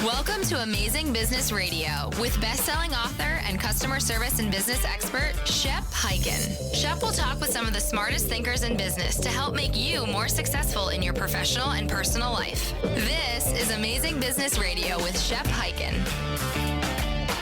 Welcome to Amazing Business Radio with best-selling author and customer service and business expert, Shep Hyken. Shep will talk with some of the smartest thinkers in business to help make you more successful in your professional and personal life. This is Amazing Business Radio with Shep Hyken.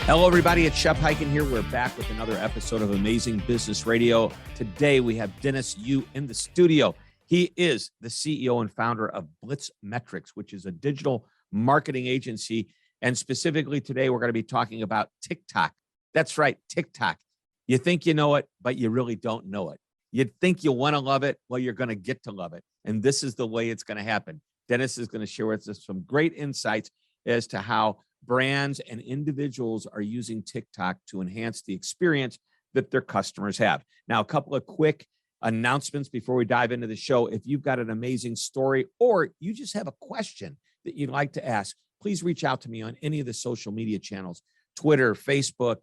Hello, everybody. It's Shep Hyken here. We're back with another episode of Amazing Business Radio. Today, we have Dennis Yu in the studio. He is the CEO and founder of Blitz Metrics, which is a digital marketing agency. And specifically today, we're going to be talking about TikTok. That's right, TikTok. You think you know it, but you really don't know it. You'd think you want to love it. Well, you're going to get to love it. And this is the way it's going to happen. Dennis is going to share with us some great insights as to how brands and individuals are using TikTok to enhance the experience that their customers have. Now, a couple of quick announcements before we dive into the show. If you've got an amazing story or you just have a question that you'd like to ask, please reach out to me on any of the social media channels, Twitter, Facebook,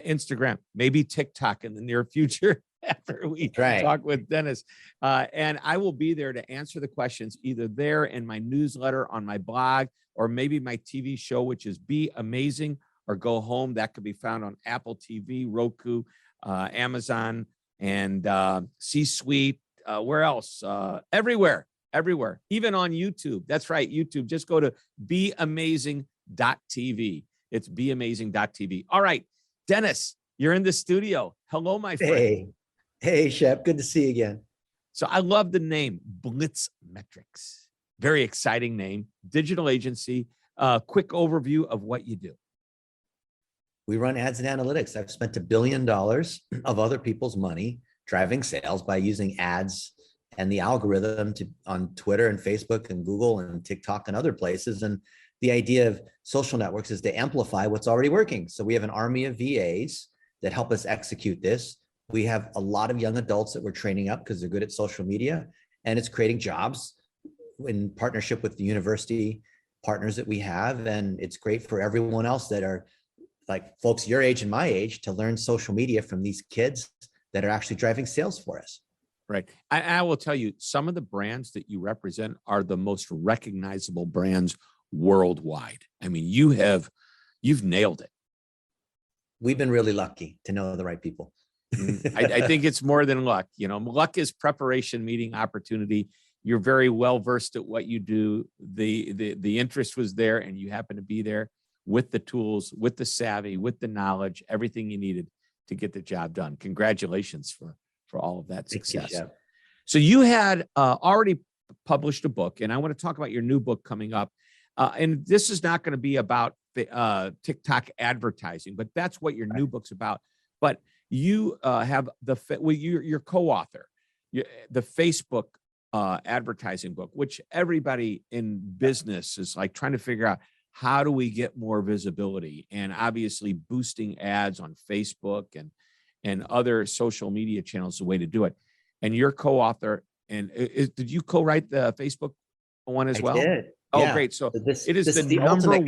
Instagram, maybe TikTok in the near future after we talk with Dennis. And I will be there to answer the questions either there in my newsletter, on my blog, or maybe my TV show, which is Be Amazing or Go Home. That could be found on Apple TV, Roku, Amazon, and C-Suite. Where else? Everywhere, even on YouTube. That's right, YouTube. Just go to beamazing.tv. It's beamazing.tv. All right, Dennis, you're in the studio. Hello, my friend. Hey, Shep. Good to see you again. So I love the name Blitz Metrics. Very exciting name. Digital agency. Quick overview of what you do. We run ads and analytics. I've spent $1 billion of other people's money driving sales by using ads and the algorithm on Twitter and Facebook and Google and TikTok and other places. And the idea of social networks is to amplify what's already working. So we have an army of VAs that help us execute this. We have a lot of young adults that we're training up because they're good at social media, and it's creating jobs in partnership with the university partners that we have. And it's great for everyone else that are like folks your age and my age to learn social media from these kids that are actually driving sales for us. Right. I will tell you, some of the brands that you represent are the most recognizable brands worldwide. I mean, you've nailed it. We've been really lucky to know the right people. I think it's more than luck. You know, luck is preparation meeting opportunity. You're very well versed at what you do. The interest was there, and you happen to be there with the tools, with the savvy, with the knowledge, everything you needed to get the job done. Congratulations for all of that success. So you had already published a book, and I want to talk about your new book coming up. And this is not going to be about TikTok advertising, but that's what your new book's about. But you have your co-author, the Facebook advertising book, which everybody in business is like trying to figure out, how do we get more visibility? And obviously boosting ads on Facebook and other social media channels is the way to do it. And your co-author, and did you co-write the Facebook one as well? I did. Oh, yeah. great. So this it is is the ultimate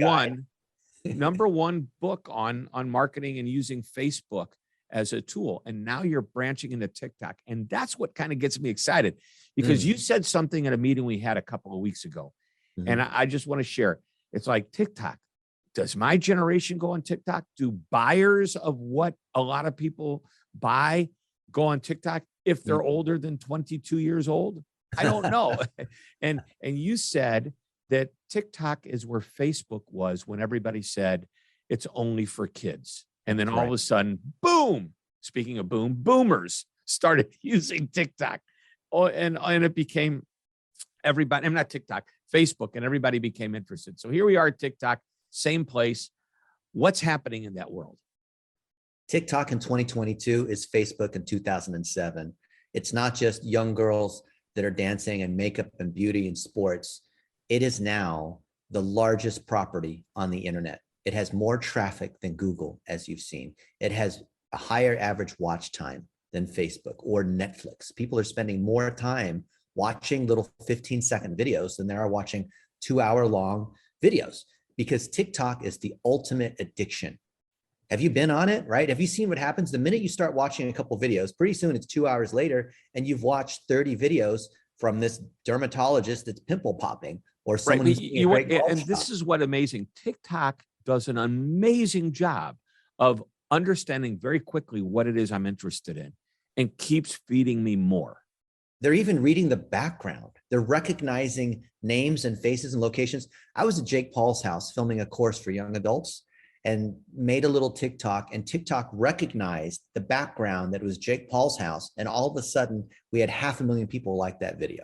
number one book on marketing and using Facebook as a tool. And now you're branching into TikTok. And that's what kind of gets me excited, because you said something at a meeting we had a couple of weeks ago. And I just want to share. It's like TikTok. Does my generation go on TikTok? Do buyers of what a lot of people buy go on TikTok if they're older than 22 years old? I don't know. And you said that TikTok is where Facebook was when everybody said it's only for kids. And then all of a sudden, boom, speaking of boom, boomers started using TikTok. Oh, and it became everybody, I'm not TikTok, Facebook, and everybody became interested. So here we are at TikTok, same place. What's happening in that world? TikTok in 2022 is Facebook in 2007. It's not just young girls that are dancing and makeup and beauty and sports. It is now the largest property on the internet. It has more traffic than Google, as you've seen. It has a higher average watch time than Facebook or Netflix. People are spending more time watching little 15-second videos than they are watching 2-hour-long videos, because TikTok is the ultimate addiction. Have you been on it, right? Have you seen what happens the minute you start watching a couple videos? Pretty soon it's 2 hours later and you've watched 30 videos from this dermatologist that's pimple popping, or Right. someone who's doing a great golf And shot. this is what amazing. TikTok does an amazing job of understanding very quickly what it is I'm interested in and keeps feeding me more. They're even reading the background. They're recognizing names and faces and locations. I was at Jake Paul's house filming a course for young adults and made a little TikTok, and TikTok recognized the background that it was Jake Paul's house. And all of a sudden we had 500,000 people like that video.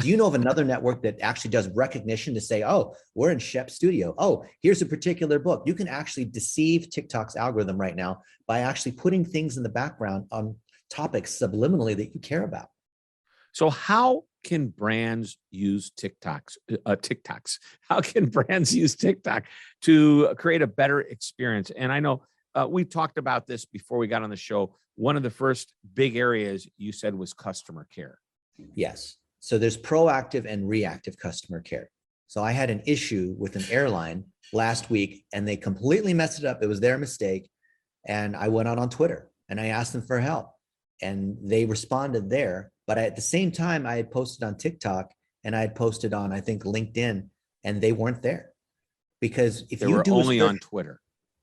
Do you know of another network that actually does recognition to say, oh, we're in Shep's studio. Oh, here's a particular book. You can actually deceive TikTok's algorithm right now by actually putting things in the background on topics subliminally that you care about. So how can brands use TikToks? How can brands use TikTok to create a better experience? And I know we talked about this before we got on the show. One of the first big areas you said was customer care. Yes. So there's proactive and reactive customer care. So I had an issue with an airline last week and they completely messed it up. It was their mistake. And I went out on Twitter and I asked them for help and they responded there. But at the same time, I had posted on TikTok and I had posted on, I think, LinkedIn, and they weren't there. Because if They you were do only on Twitter.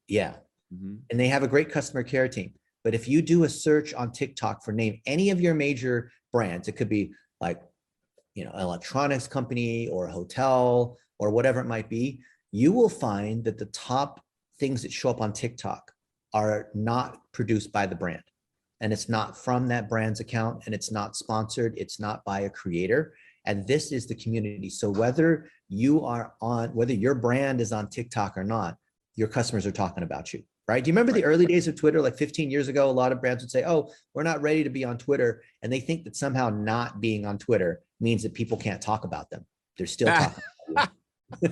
yeah. Mm-hmm. And they have a great customer care team. But if you do a search on TikTok for name any of your major brands, it could be like, an electronics company or a hotel or whatever it might be, you will find that the top things that show up on TikTok are not produced by the brand. And it's not from that brand's account, and it's not sponsored. It's not by a creator. And this is the community. So whether your brand is on TikTok or not, your customers are talking about you, right? Do you remember the early days of Twitter, like 15 years ago? A lot of brands would say, oh, we're not ready to be on Twitter. And they think that somehow not being on Twitter means that people can't talk about them. They're still talking about you.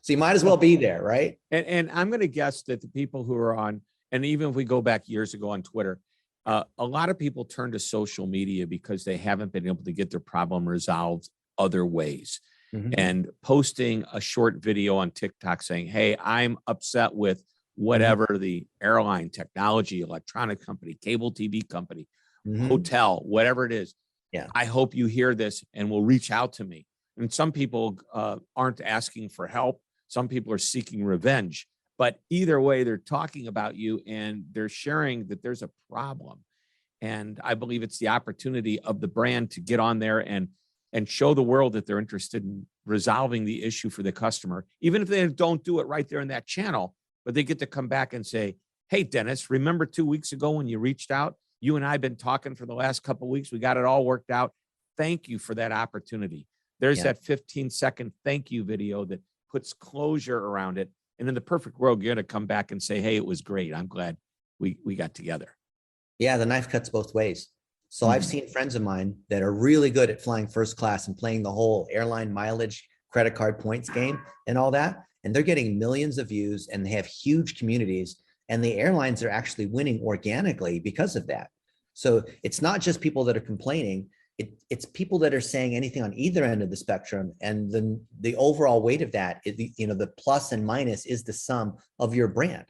So you might as well be there, right? And I'm going to guess that the people who are on, and even if we go back years ago on Twitter, a lot of people turn to social media because they haven't been able to get their problem resolved other ways. Mm-hmm. And posting a short video on TikTok saying, hey, I'm upset with whatever the airline, technology, electronic company, cable TV company, hotel, whatever it is. Yeah. I hope you hear this and will reach out to me. And some people aren't asking for help. Some people are seeking revenge. But either way, they're talking about you and they're sharing that there's a problem. And I believe it's the opportunity of the brand to get on there and show the world that they're interested in resolving the issue for the customer, even if they don't do it right there in that channel. But they get to come back and say, hey, Dennis, remember 2 weeks ago when you reached out? You and I have been talking for the last couple of weeks. We got it all worked out. Thank you for that opportunity. There's that 15-second thank you video that puts closure around it. And in the perfect world, you're going to come back and say, hey, it was great. I'm glad we got together. Yeah, the knife cuts both ways. So I've seen friends of mine that are really good at flying first class and playing the whole airline mileage, credit card points game and all that. And they're getting millions of views and they have huge communities. And the airlines are actually winning organically because of that. So it's not just people that are complaining. It's people that are saying anything on either end of the spectrum. And then the overall weight of that is the plus and minus is the sum of your brand.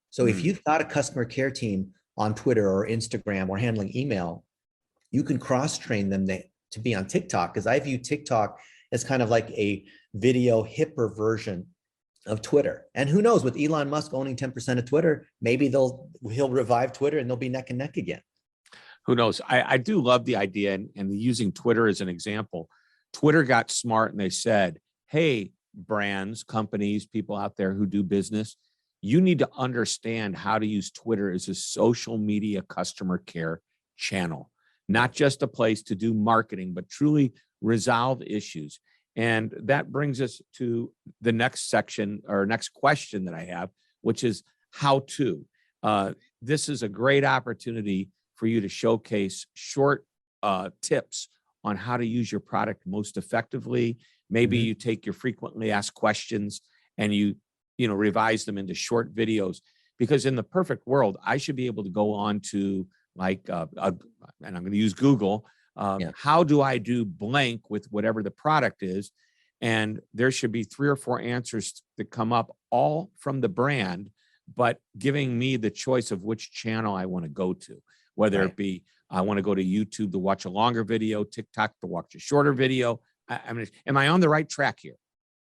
So if you've got a customer care team on Twitter or Instagram or handling email, you can cross-train them to be on TikTok, because I view TikTok as kind of like a video hipper version of Twitter. And who knows, with Elon Musk owning 10% of Twitter, maybe he'll revive Twitter and they'll be neck and neck again. Who knows? I do love the idea and using Twitter as an example. Twitter got smart and they said, hey, brands, companies, people out there who do business, you need to understand how to use Twitter as a social media customer care channel, not just a place to do marketing, but truly resolve issues. And that brings us to the next section or next question that I have, which is how to. This is a great opportunity for you to showcase short tips on how to use your product most effectively. Maybe you take your frequently asked questions and you revise them into short videos, because in the perfect world, I should be able to go on to and I'm going to use Google. How do I do blank with whatever the product is? And there should be 3 or 4 answers that come up, all from the brand, but giving me the choice of which channel I want to go to, whether it be I want to go to YouTube to watch a longer video, TikTok to watch a shorter video. I mean, am I on the right track here?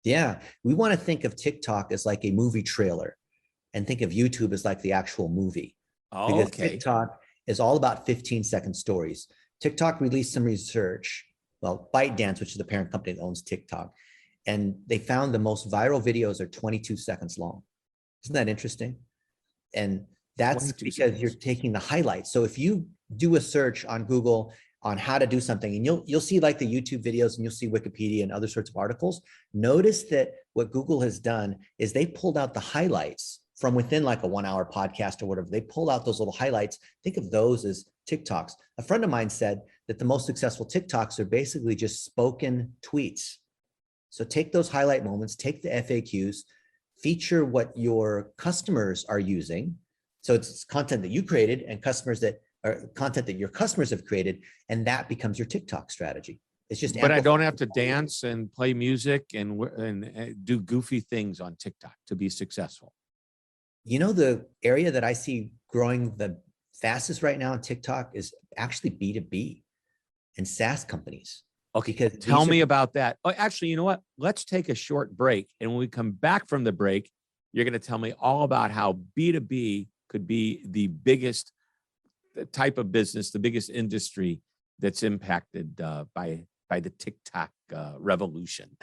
Yeah. We want to think of TikTok as like a movie trailer and think of YouTube as like the actual movie. Oh, Because okay. TikTok is all about 15-second stories. TikTok released some research. Well, ByteDance, which is the parent company that owns TikTok, and they found the most viral videos are 22 seconds long. Isn't that interesting? And that's 22 because you're seconds. taking the highlights. So if you do a search on Google on how to do something, and you'll see like the YouTube videos and you'll see Wikipedia and other sorts of articles, notice that what Google has done is they pulled out the highlights from within like a 1 hour podcast or whatever. They pulled out those little highlights. Think of those as TikToks. A friend of mine said that the most successful TikToks are basically just spoken tweets. So take those highlight moments, take the FAQs, feature what your customers are using. So it's content that you created and customers that are content that your customers have created, and that becomes your TikTok strategy. It's just. But I don't have to dance and play music and do goofy things on TikTok to be successful. You know, the area that I see growing the fastest right now on TikTok is actually B2B and SaaS companies. Okay, because tell me about that. Oh, actually, you know what? Let's take a short break. And when we come back from the break, you're going to tell me all about how B2B could be the biggest type of business, the biggest industry that's impacted by the TikTok revolution.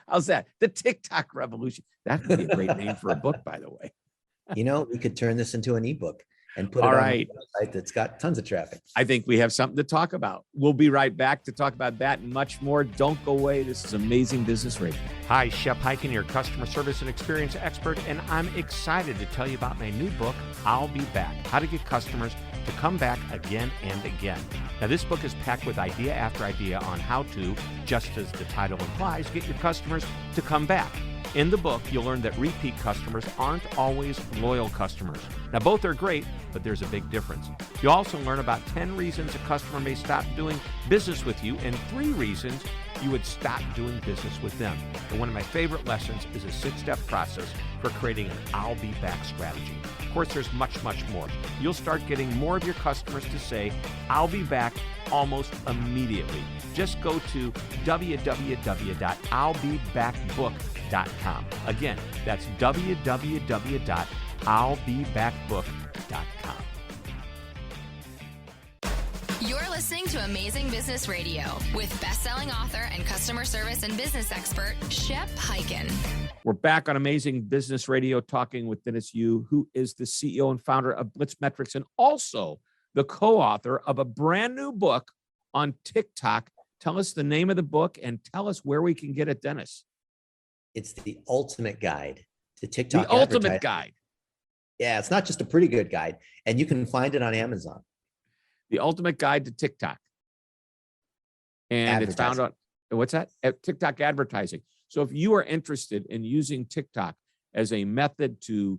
How's that? The TikTok revolution. That would be a great name for a book, by the way. You know, we could turn this into an ebook and put it All on right. a website that's got tons of traffic. I think we have something to talk about. We'll be right back to talk about that and much more. Don't go away. This is Amazing Business Radio. Hi, Shep Hyken, your customer service and experience expert, and I'm excited to tell you about my new book, I'll Be Back, How to Get Customers to Come Back Again and Again. Now, this book is packed with idea after idea on how to, just as the title implies, get your customers to come back. In the book, you'll learn that repeat customers aren't always loyal customers. Now, both are great, but there's a big difference. You'll also learn about 10 reasons a customer may stop doing business with you and 3 reasons you would stop doing business with them. And one of my favorite lessons is a 6-step process for creating an I'll Be Back strategy. Of course, there's much, much more. You'll start getting more of your customers to say, I'll be back almost immediately. Just go to www.illbebackbook.com. Again, that's www.illbebackbook.com. You're listening to Amazing Business Radio with best-selling author and customer service and business expert, Shep Hyken. We're back on Amazing Business Radio talking with Dennis Yu, who is the CEO and founder of Blitz Metrics and also the co-author of a brand new book on TikTok. Tell us the name of the book and tell us where we can get it, Dennis. It's the ultimate guide to TikTok. The ultimate guide. Yeah, it's not just a pretty good guide, and you can find it on Amazon. The ultimate guide to TikTok. And it's found on, what's that? At TikTok advertising. So if you are interested in using TikTok as a method to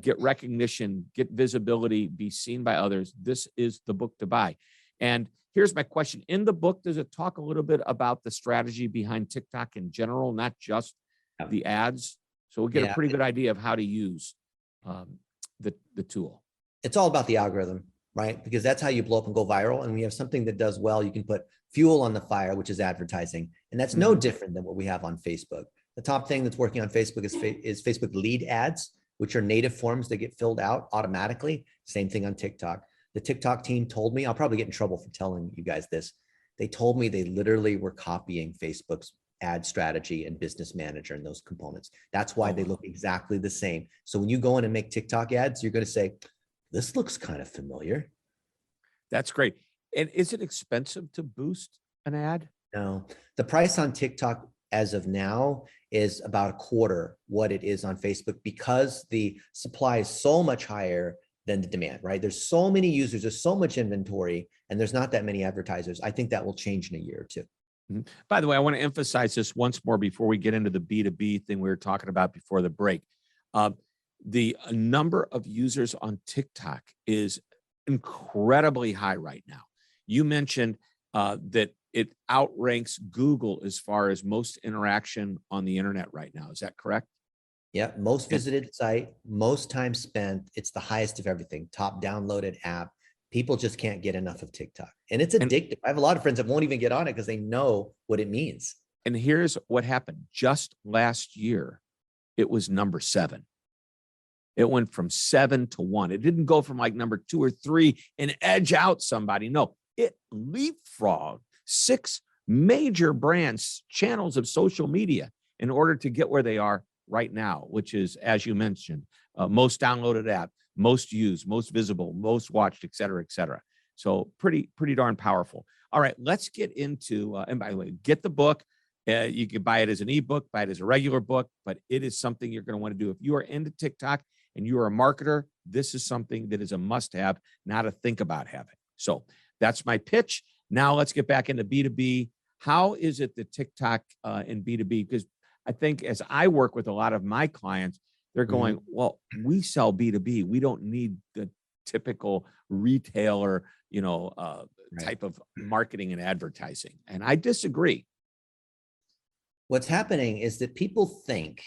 get recognition, get visibility, be seen by others, this is the book to buy. And here's my question. In the book, does it talk a little bit about the strategy behind TikTok in general, not just the ads? So we'll get a pretty good idea of how to use the tool. It's all about the algorithm, right? Because that's how you blow up and go viral. And we have something that does well. You can put fuel on the fire, which is advertising. And that's no different than what we have on Facebook. The top thing that's working on Facebook is Facebook lead ads, which are native forms that get filled out automatically. Same thing on TikTok. The TikTok team told me, I'll probably get in trouble for telling you guys this. They told me they literally were copying Facebook's ad strategy and business manager and those components. That's why they look exactly the same. So when you go in and make TikTok ads, you're going to say, this looks kind of familiar. That's great. And is it expensive to boost an ad? No, the price on TikTok as of now is about a quarter what it is on Facebook because the supply is so much higher than the demand, right? There's so many users, there's so much inventory, and there's not that many advertisers. I think that will change in a year or two. By the way, I want to emphasize this once more before we get into the B2B thing we were talking about before the break. The number of users on TikTok is incredibly high right now. You mentioned that it outranks Google as far as most interaction on the internet right now. Is that correct? Yeah, most visited site, most time spent. It's the highest of everything. Top downloaded app. People just can't get enough of TikTok. And it's addictive. I have a lot of friends that won't even get on it because they know what it means. And here's what happened. Just last year, it was number 7. It went from 7 to 1. It didn't go from like number 2 or 3 and edge out somebody. No, it leapfrogged 6 major brands, channels of social media in order to get where they are right now, which is, as you mentioned, most downloaded app, most used, most visible, most watched, et cetera, et cetera. So pretty darn powerful. All right, let's get into, and by the way, get the book. You can buy it as an ebook, buy it as a regular book, but it is something you're going to want to do. If you are into TikTok and you are a marketer, this is something that is a must-have, not a think about having. So that's my pitch. Now let's get back into B2B. How is it that TikTok and B2B, because I think as I work with a lot of my clients, they're going, well, we sell B2B. We don't need the typical retailer, type of marketing and advertising. And I disagree. What's happening is that people think,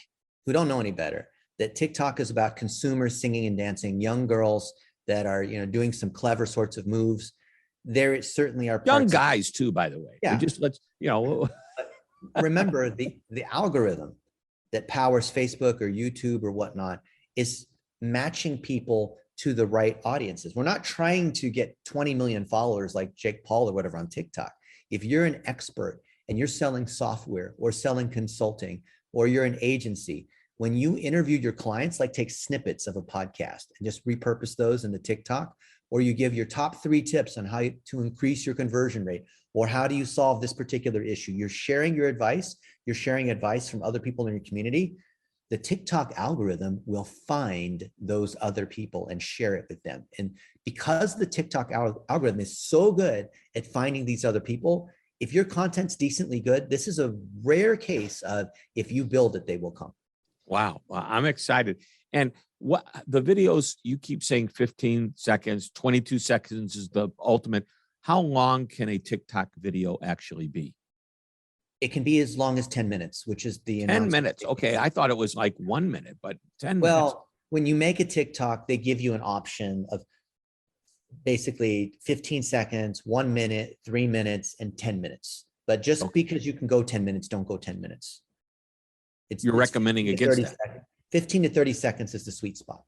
who don't know any better, that TikTok is about consumers singing and dancing, young girls that are, doing some clever sorts of moves. There certainly are young guys too, by the way. Yeah. Remember the algorithm that powers Facebook or YouTube or whatnot is matching people to the right audiences. We're not trying to get 20 million followers like Jake Paul or whatever on TikTok. If you're an expert and you're selling software or selling consulting, or you're an agency, when you interview your clients, like take snippets of a podcast and just repurpose those into TikTok, or you give your top 3 tips on how to increase your conversion rate, or how do you solve this particular issue. You're sharing your advice. You're sharing advice from other people in your community. The TikTok algorithm will find those other people and share it with them. And because the TikTok algorithm is so good at finding these other people, if your content's decently good, this is a rare case of if you build it, they will come. Wow. Well, I'm excited. And what the videos, you keep saying 15 seconds, 22 seconds is the ultimate. How long can a TikTok video actually be? It can be as long as 10 minutes, which is the 10 minutes. Okay. I thought it was like 1 minute, but 10 minutes. Well, when you make a TikTok, they give you an option of basically 15 seconds, 1 minute, 3 minutes, and 10 minutes. But just because you can go 10 minutes, don't go 10 minutes. You're recommending against that. 15 to 30 seconds is the sweet spot.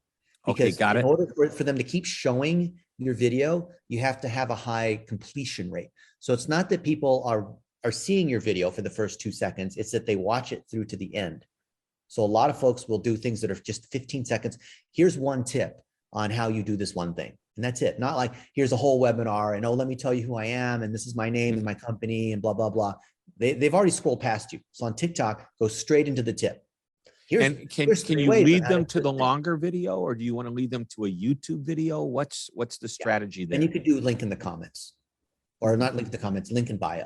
Okay, got it. In order for them to keep showing your video, you have to have a high completion rate. So it's not that people are seeing your video for the first 2 seconds, it's that they watch it through to the end. So a lot of folks will do things that are just 15 seconds. Here's one tip on how you do this one thing. And that's it. Not like, here's a whole webinar and, oh, let me tell you who I am. And this is my name and my company and blah, blah, blah. They've already scrolled past you. So on TikTok, go straight into the tip. Can you lead them to the longer video, or do you want to lead them to a YouTube video? What's the strategy there? And you could do link in the comments, or not link in the comments, link in bio.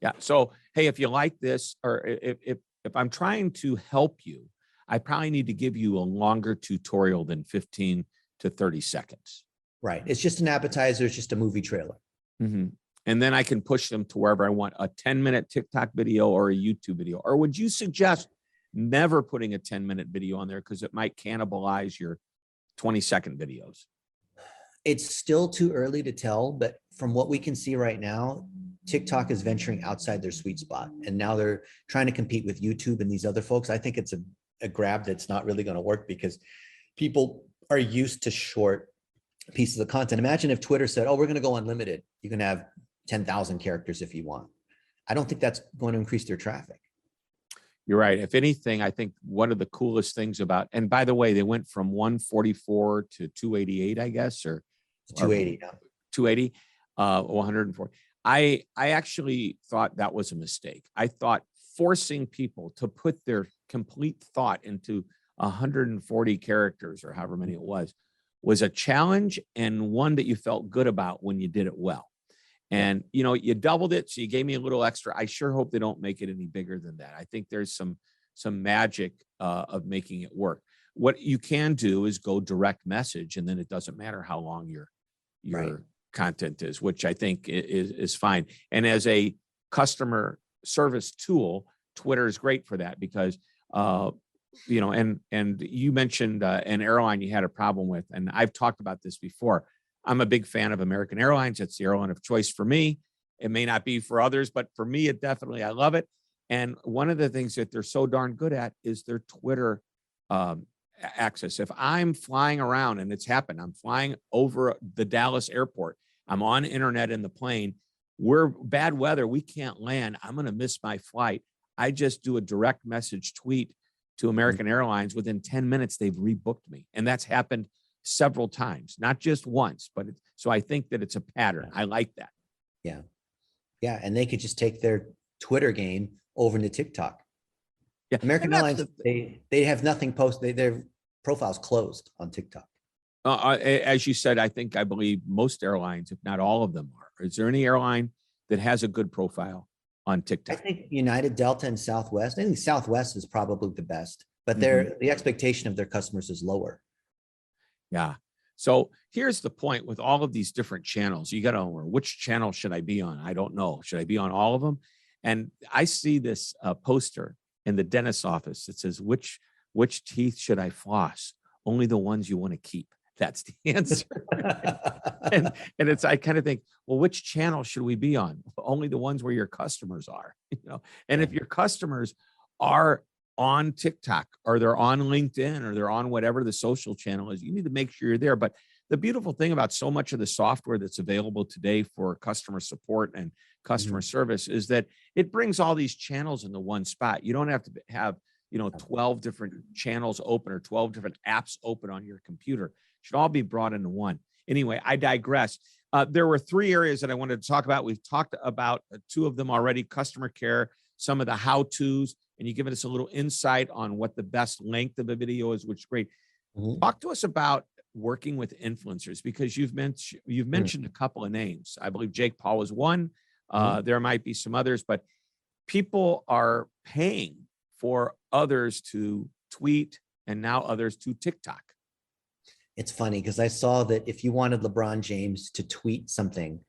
Yeah. So, hey, if you like this, or if I'm trying to help you, I probably need to give you a longer tutorial than 15 to 30 seconds. Right. It's just an appetizer. It's just a movie trailer. Mm-hmm. And then I can push them to wherever I want, a 10-minute TikTok video or a YouTube video. Or would you suggest never putting a 10-minute video on there because it might cannibalize your 20-second videos? It's still too early to tell, but from what we can see right now, TikTok is venturing outside their sweet spot. And now they're trying to compete with YouTube and these other folks. I think it's a grab that's not really going to work because people are used to short pieces of content. Imagine if Twitter said, oh, we're going to go unlimited. You can have 10,000 characters if you want. I don't think that's going to increase their traffic. You're right. If anything, I think one of the coolest things about, and by the way, they went from 144 to 288, I guess, or 280 now. 280, 104. I actually thought that was a mistake. I thought forcing people to put their complete thought into 140 characters or however many it was a challenge, and one that you felt good about when you did it well. And, you doubled it. So you gave me a little extra. I sure hope they don't make it any bigger than that. I think there's some magic of making it work. What you can do is go direct message, and then it doesn't matter how long your Right. content is, which I think is fine. And as a customer service tool, Twitter is great for that because, and you mentioned an airline you had a problem with, and I've talked about this before. I'm a big fan of American Airlines. It's the airline of choice for me. It may not be for others, but for me, I love it. And one of the things that they're so darn good at is their Twitter access. If I'm flying around, and it's happened, I'm flying over the Dallas airport, I'm on internet in the plane, we're bad weather, we can't land, I'm going to miss my flight. I just do a direct message tweet to American Airlines. Within 10 minutes, they've rebooked me. And that's happened several times, not just once, but so I think that it's a pattern. I like that. Yeah. Yeah. And they could just take their Twitter game over into TikTok. Yeah. American Airlines, they have nothing posted. Their profile's closed on TikTok. As you said, I believe most airlines, if not all of them are. Is there any airline that has a good profile on TikTok? I think United, Delta, and Southwest. I think Southwest is probably the best, but the expectation of their customers is lower. Yeah. So here's the point with all of these different channels. You got to know, which channel should I be on? I don't know. Should I be on all of them? And I see this poster in the dentist's office that says, which teeth should I floss? Only the ones you want to keep. That's the answer. and it's, I kind of think, well, which channel should we be on? Only the ones where your customers are, and if your customers are on TikTok or they're on LinkedIn or they're on whatever the social channel is, you need to make sure you're there. But the beautiful thing about so much of the software that's available today for customer support and customer service is that it brings all these channels into one spot. You don't have to have 12 different channels open or 12 different apps open on your computer. It should all be brought into one. Anyway, I digress. There were 3 areas that I wanted to talk about. We've talked about 2 of them already: customer care, some of the how-tos, and you given us a little insight on what the best length of a video is, which is great. Talk to us about working with influencers, because you've mentioned a couple of names. I believe Jake Paul is one. There might be some others, but people are paying for others to tweet and now others to TikTok. It's funny because I saw that if you wanted LeBron James to tweet something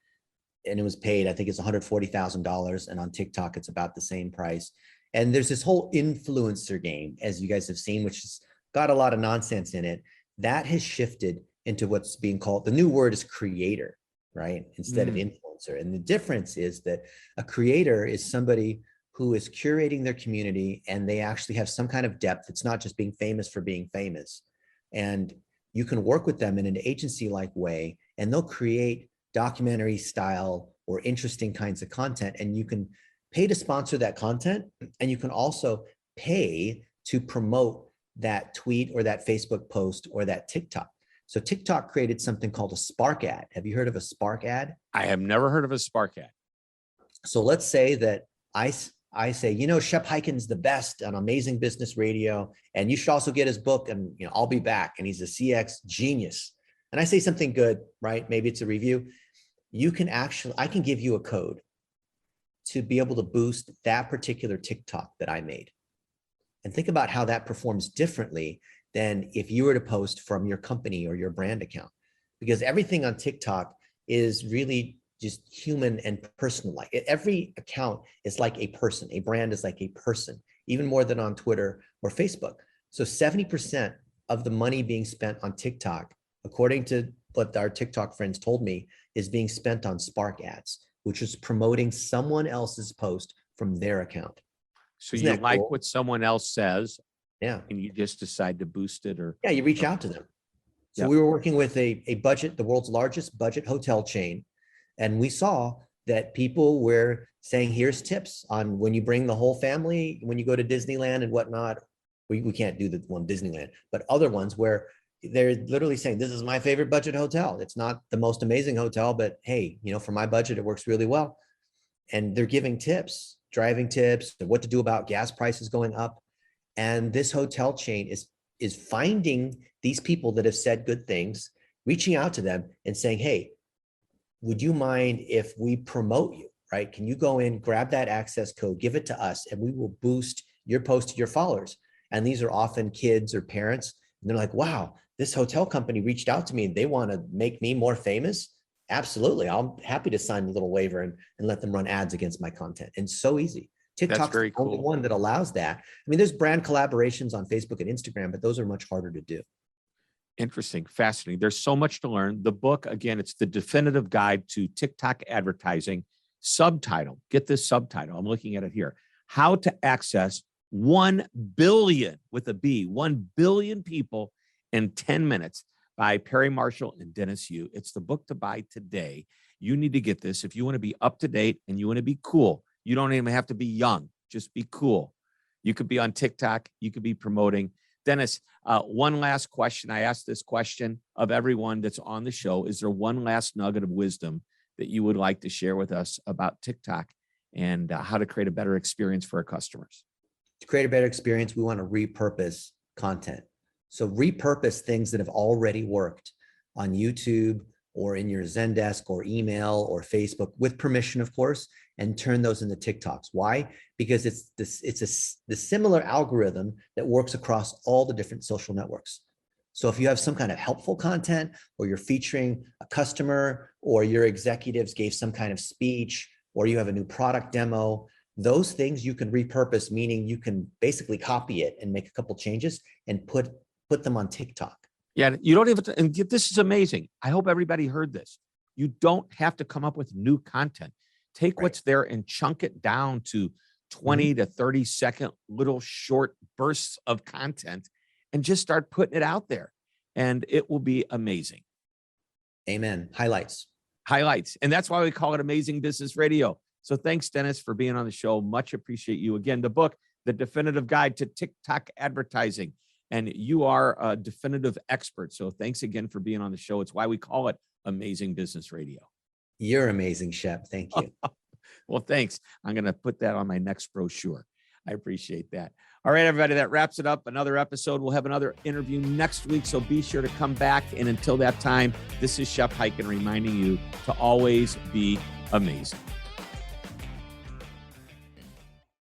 and it was paid, I think it's $140,000, and on TikTok it's about the same price. And there's this whole influencer game, as you guys have seen, which has got a lot of nonsense in it. That has shifted into what's being called, the new word is creator, right? Instead of influencer. And the difference is that a creator is somebody who is curating their community and they actually have some kind of depth. It's not just being famous for being famous. And you can work with them in an agency-like way, and they'll create documentary style or interesting kinds of content. And you can pay to sponsor that content, and you can also pay to promote that tweet or that Facebook post or that TikTok. So TikTok created something called a Spark ad. Have you heard of a Spark ad? I have never heard of a Spark ad. So let's say that I say, Shep Hyken's the best on Amazing Business Radio, and you should also get his book, and I'll be back, and he's a CX genius. And I say something good, right? Maybe it's a review. I can give you a code to be able to boost that particular TikTok that I made. And think about how that performs differently than if you were to post from your company or your brand account, because everything on TikTok is really just human and personal-like. Every account is like a person. A brand is like a person, even more than on Twitter or Facebook. So 70% of the money being spent on TikTok, according to what our TikTok friends told me, is being spent on Spark ads, which is promoting someone else's post from their account. So you like what someone else says, yeah, and you just decide to boost it, or you reach out to them. So we were working with a budget, the world's largest budget hotel chain, and we saw that people were saying, here's tips on when you bring the whole family, when you go to Disneyland and whatnot. We can't do the one Disneyland, but other ones where they're literally saying, this is my favorite budget hotel. It's not the most amazing hotel, but hey, for my budget, it works really well. And they're giving tips, driving tips, what to do about gas prices going up. And this hotel chain is finding these people that have said good things, reaching out to them and saying, hey, would you mind if we promote you, right? Can you go in, grab that access code, give it to us, and we will boost your post to your followers. And these are often kids or parents. And they're like, wow, this hotel company reached out to me and they want to make me more famous. Absolutely. I'm happy to sign a little waiver and let them run ads against my content. And so easy. TikTok's the only one that allows that. I mean, there's brand collaborations on Facebook and Instagram, but those are much harder to do. Interesting, fascinating. There's so much to learn. The book, again, it's the definitive guide to TikTok advertising. Subtitle, get this subtitle. I'm looking at it here. how to access 1 billion with a B, 1 billion people in 10 minutes by Perry Marshall and Dennis Yu. It's the book to buy today. You need to get this if you want to be up to date and you want to be cool. You don't even have to be young. Just be cool. You could be on TikTok. You could be promoting. Dennis, one last question. I asked this question of everyone that's on the show. Is there one last nugget of wisdom that you would like to share with us about TikTok and how to create a better experience for our customers? To create a better experience, we want to repurpose content. So repurpose things that have already worked on YouTube or in your Zendesk or email or Facebook with permission, of course, and turn those into TikToks. Why? Because it's the similar algorithm that works across all the different social networks. So if you have some kind of helpful content, or you're featuring a customer, or your executives gave some kind of speech, or you have a new product demo, those things you can repurpose, meaning you can basically copy it and make a couple changes and put them on TikTok. Yeah, you don't even, and this is amazing. I hope everybody heard this. You don't have to come up with new content. Take what's there and chunk it down to 20 to 30 second little short bursts of content and just start putting it out there. And it will be amazing. Amen. Highlights. And that's why we call it Amazing Business Radio. So thanks, Dennis, for being on the show. Much appreciate you. Again, the book, The Definitive Guide to TikTok Advertising. And you are a definitive expert. So thanks again for being on the show. It's why we call it Amazing Business Radio. You're amazing, Shep. Thank you. Well, thanks. I'm going to put that on my next brochure. I appreciate that. All right, everybody, that wraps it up. Another episode. We'll have another interview next week. So be sure to come back. And until that time, this is Shep Hyken reminding you to always be amazing.